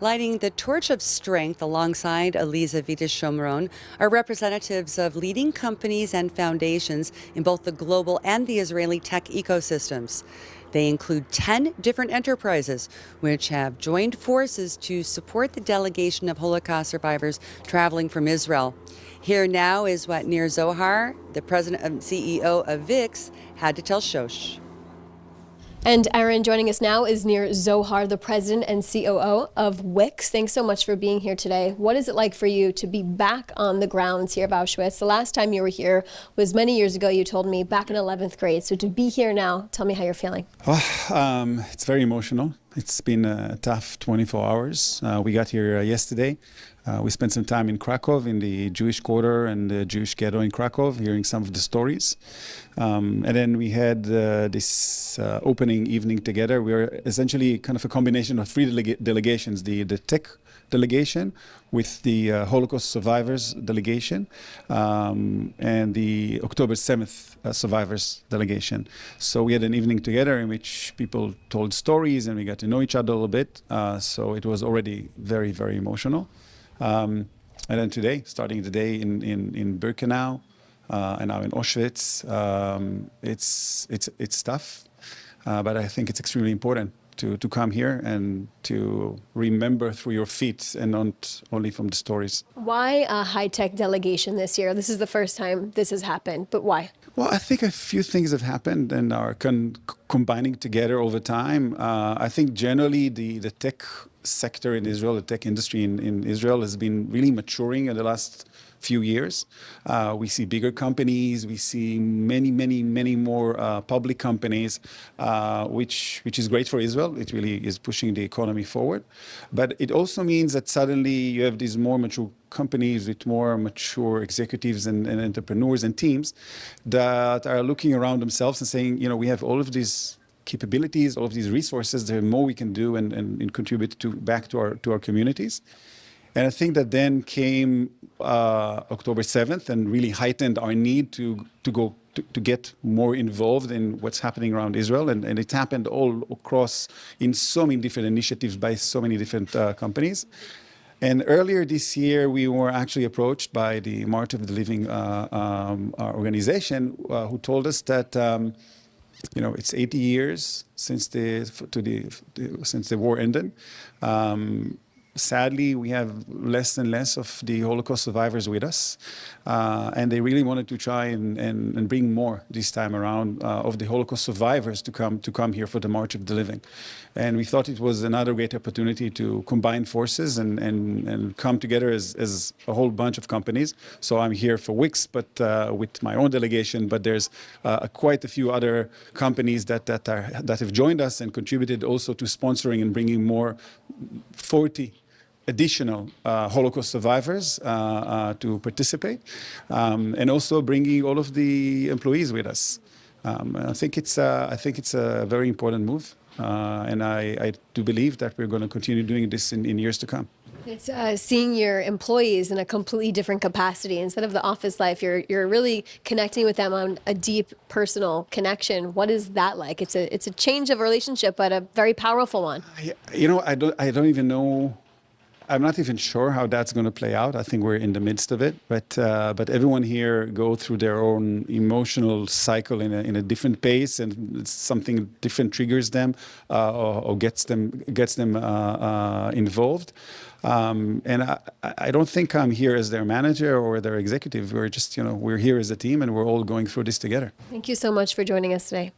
Lighting the torch of strength alongside Eliza Vitas Shomron are representatives of leading companies and foundations in both the global and the Israeli tech ecosystems. They include 10 different enterprises, which have joined forces to support the delegation of Holocaust survivors traveling from Israel. Here now is what Nir Zohar, the president and CEO of VIX, had to tell Shosh. And Aaron, joining us now is Nir Zohar, the president and COO of WIX. Thanks so much for being here today. What is it like for you to be back on the grounds here of Auschwitz? The last time you were here was many years ago, you told me, back in 11th grade. So to be here now, tell me how you're feeling. It's very emotional. It's been a tough 24 hours. We got here yesterday. We spent some time in Krakow, in the Jewish quarter and the Jewish ghetto in Krakow, hearing some of the stories. And then we had this opening evening together. We were essentially kind of a combination of three delegations, the tech delegation with the Holocaust survivors delegation and the October 7th survivors delegation. So we had an evening together in which people told stories and we got to know each other a little bit. So it was already very, very emotional. And then today, starting the day in Birkenau and now in Auschwitz, it's tough, but I think it's extremely important to come here and to remember through your feet and not only from the stories. Why a high-tech delegation this year? This is the first time this has happened, but why? Well, I think a few things have happened and are combining together over time. I think generally the tech sector in Israel, the tech industry in Israel has been really maturing in the last few years. We see bigger companies, we see many more public companies, which is great for Israel. It really is pushing the economy forward. But it also means that suddenly you have these more mature companies with more mature executives and entrepreneurs and teams that are looking around themselves and saying, you know, we have all of these capabilities, all of these resources, there are more we can do and contribute back to our communities. And I think that then came October 7th and really heightened our need to get more involved in what's happening around Israel. And it happened all across in so many different initiatives by so many different companies. And earlier this year, we were actually approached by the March of the Living organization who told us that you know, it's 80 years since the war ended. Sadly, we have less and less of the Holocaust survivors with us. And they really wanted to try and bring more this time around of the Holocaust survivors to come here for the March of the Living. And we thought it was another great opportunity to combine forces and come together as a whole bunch of companies. So I'm here for WIX, but with my own delegation, but there's quite a few other companies that have joined us and contributed also to sponsoring and bringing more 40 additional Holocaust survivors to participate, and also bringing all of the employees with us. I think it's a very important move, and I do believe that we're going to continue doing this in years to come. It's seeing your employees in a completely different capacity. Instead of the office life, you're really connecting with them on a deep personal connection. What is that like? It's a change of relationship, but a very powerful one. You know, I don't even know. I'm not even sure how that's going to play out. I think we're in the midst of it, but everyone here go through their own emotional cycle in a different pace, and something different triggers them or gets them involved. And I don't think I'm here as their manager or their executive. We're just, you know, we're here as a team, and we're all going through this together. Thank you so much for joining us today.